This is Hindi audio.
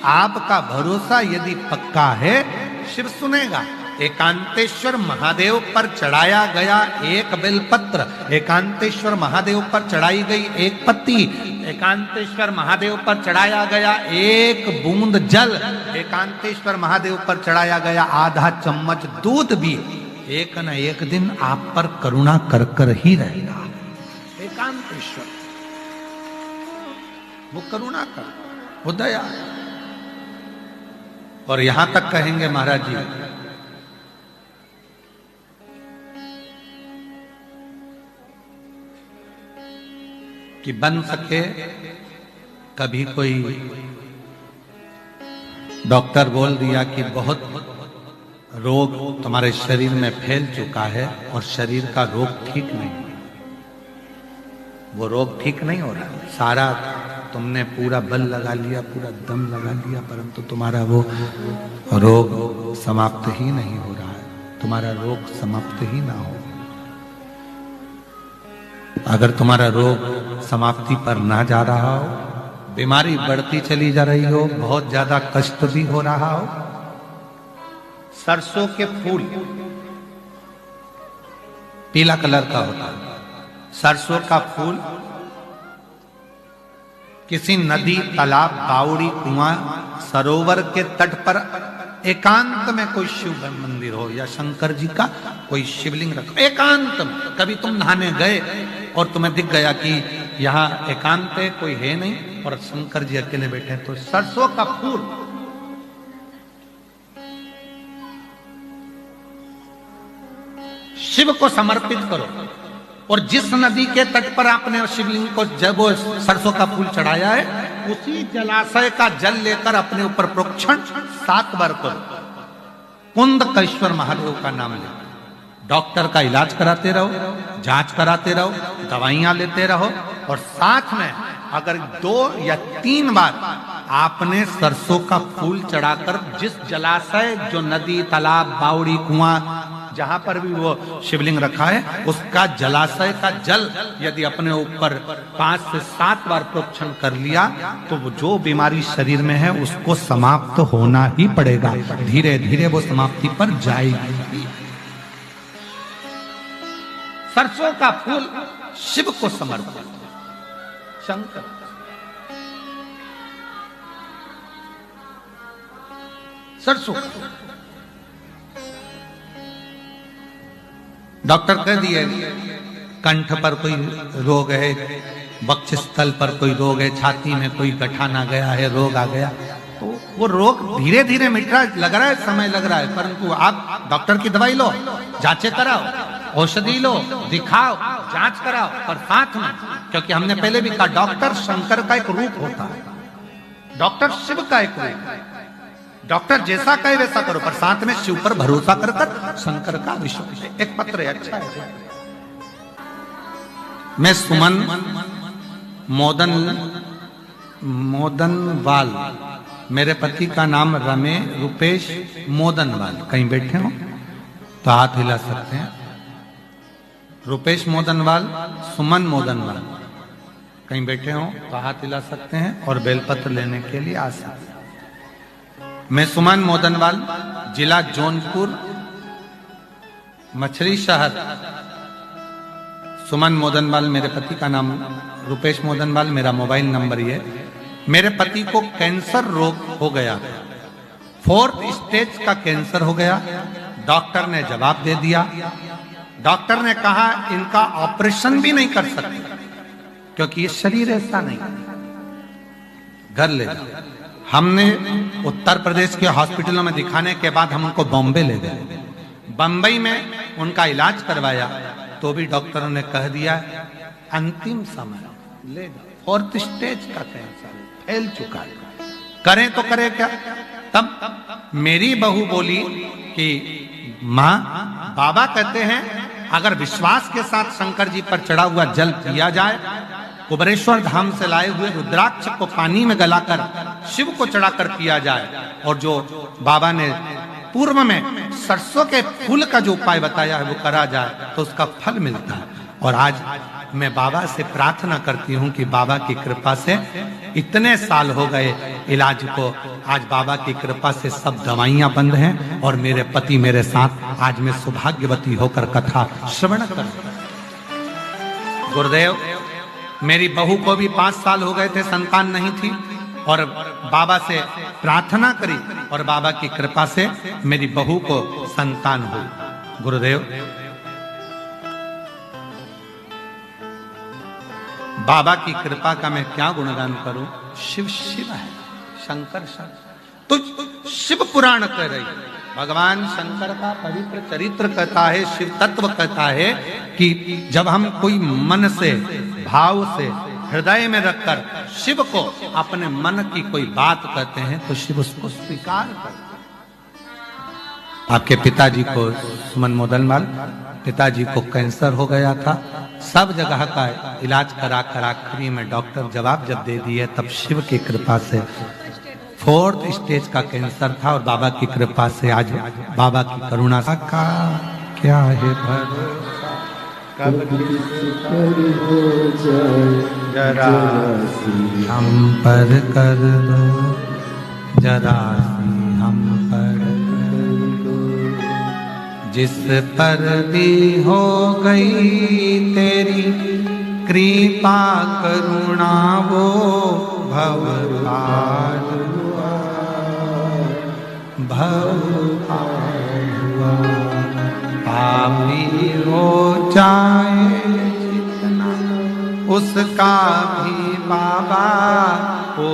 आपका भरोसा यदि पक्का है, शिव सुनेगा। एकांतेश्वर महादेव पर चढ़ाया गया एक बेलपत्र, एकांतेश्वर महादेव पर चढ़ाई गई एक पत्ती, एकांतेश्वर महादेव पर चढ़ाया गया एक बूंद जल, एकांतेश्वर महादेव पर चढ़ाया गया आधा चम्मच दूध भी एक न एक दिन आप पर करुणा कर कर ही रहेगा। एकांतेश्वर वो करुणा कर, वो दया। और यहां तक कहेंगे महाराज जी, कि बन सके कभी कोई डॉक्टर बोल दिया कि बहुत रोग तुम्हारे शरीर में फैल चुका है और शरीर का रोग ठीक नहीं, वो रोग ठीक नहीं हो रहा, सारा तुमने पूरा बल लगा लिया, पूरा दम लगा लिया, परंतु तुम्हारा वो रोग समाप्त ही नहीं हो रहा है, तुम्हारा रोग समाप्त ही ना हो। अगर तुम्हारा रोग समाप्ति पर ना जा रहा हो, बीमारी बढ़ती चली जा रही हो, बहुत ज्यादा कष्ट भी हो रहा हो, सरसों के फूल पीला कलर का होता है, सरसों का फूल किसी नदी, तालाब, बावड़ी, कुआं, सरोवर के तट पर एकांत में कोई शिव मंदिर हो या शंकर जी का कोई शिवलिंग रखो, एकांत में। कभी तुम नहाने गए और तुम्हें दिख गया कि यहाँ एकांत है, कोई है नहीं और शंकर जी अकेले बैठे हैं, तो सरसों का फूल शिव को समर्पित करो। और जिस नदी के तट पर आपने शिवलिंग को जब वो सरसों का फूल चढ़ाया है, उसी जलाशय का जल लेकर अपने ऊपर प्रोक्षण 7 बार करो। कुंदकेश्वर महादेव का नाम ले, डॉक्टर का इलाज कराते रहो, जांच कराते रहो, दवाइयां लेते रहो, और साथ में अगर 2 या 3 बार आपने सरसों का फूल चढ़ाकर जिस जलाशय, जो नदी, तालाब, बावड़ी, कुआं, जहां पर भी वो शिवलिंग रखा है, उसका जलाशय का जल यदि अपने ऊपर 5 से 7 बार प्रोक्षण कर लिया, तो वो जो बीमारी शरीर में है उसको समाप्त होना ही पड़ेगा, धीरे धीरे वो समाप्ति पर जाएगी। सरसों का फूल शिव को समर्पित, शंकर। सरसों डॉक्टर कह दिए कंठ पर कोई रोग है, वक्षस्थल पर कोई रोग है, छाती में कोई गठाना गया है, रोग आ गया, तो वो रोग धीरे धीरे मिट रहा है, लग रहा है समय लग रहा है, परंतु आप डॉक्टर की दवाई लो, जांचें कराओ, औषधि लो, दिखाओ, जांच कराओ, पर साथ में, क्योंकि हमने पहले भी कहा डॉक्टर शंकर का एक रूप होता है, डॉक्टर शिव का एक रूप है। डॉक्टर जैसा कहे वैसा करो, पर साथ में शिव पर भरोसा कर कर शंकर का विश्वास। एक पत्र है, अच्छा है। मैं सुमन मोदनवाल, मेरे पति का नाम रुपेश मोदनवाल, कहीं बैठे हो तो हाथ हिला सकते हैं। रुपेश मोदनवाल, सुमन मोदनवाल, कहीं बैठे हो तो हाथ हिला सकते हैं और बेलपत्र लेने के लिए आ सकते हैं। मैं सुमन मोदनवाल, जिला जौनपुर, मछली शहर। सुमन मोदनवाल मेरे पति का नाम, रुपेश मोदनवाल मेरा मोबाइल नंबर ये। मेरे पति को कैंसर रोग हो गया, 4th स्टेज का कैंसर हो गया। डॉक्टर ने जवाब दे दिया, डॉक्टर ने कहा इनका ऑपरेशन भी नहीं कर सकते, क्योंकि ये शरीर ऐसा नहीं, घर ले जाओ। हमने उत्तर प्रदेश के हॉस्पिटलों में दिखाने के बाद हम उनको बॉम्बे ले गए। बंबई में उनका इलाज करवाया तो भी डॉक्टरों ने कह दिया अंतिम समय ले जाओ, 4th स्टेज का कैंसर फैल चुका है, करें तो करें क्या। तब मेरी बहू बोली कि माँ, बाबा कहते हैं अगर विश्वास के साथ शंकर जी पर चढ़ा हुआ जल पिया जाए, कुबरेश्वर धाम से लाए हुए रुद्राक्ष को पानी में गलाकर शिव को चढ़ाकर पिया जाए, और जो बाबा ने पूर्व में सरसों के फूल का जो उपाय बताया है वो करा जाए, तो उसका फल मिलता है। और आज मैं बाबा से प्रार्थना करती हूँ कि बाबा की कृपा से इतने साल हो गए इलाज को, आज बाबा की कृपा से सब दवाइयां बंद हैं और मेरे पति मेरे साथ, आज मैं सौभाग्यवती होकर कथा श्रवण कर। गुरुदेव, मेरी बहू को भी 5 साल हो गए थे, संतान नहीं थी, और बाबा से प्रार्थना करी और बाबा की कृपा से मेरी बहू को संतान हुई। गुरुदेव, बाबा की कृपा का मैं क्या गुणगान करूं। शिव शिव है, शंकर शंकर, तो शिव पुराण कह रही, भगवान शंकर का पवित्र चरित्र कहता है, शिव तत्व कहता है कि जब हम कोई मन से, भाव से, हृदय में रखकर शिव को अपने मन की कोई बात कहते हैं तो शिव उसको स्वीकार करते हैं। आपके पिताजी को, सुमन मोदनवाल, पिताजी को कैंसर हो गया था, सब जगह का इलाज करा आखिरी में डॉक्टर जवाब जब दे दिए, तब शिव की कृपा से 4th स्टेज का कैंसर था और बाबा की कृपा से आज बाबा की करुणा का क्या है भरोसा, कब हो जाए जरा हम पर कर दो, जरा हम पर कर दो, जिस पर भी हो गई तेरी कृपा करुणा वो भव पार हुआ, भव पार हुआ, पापी हो जाए जितना उसका भी बाबा को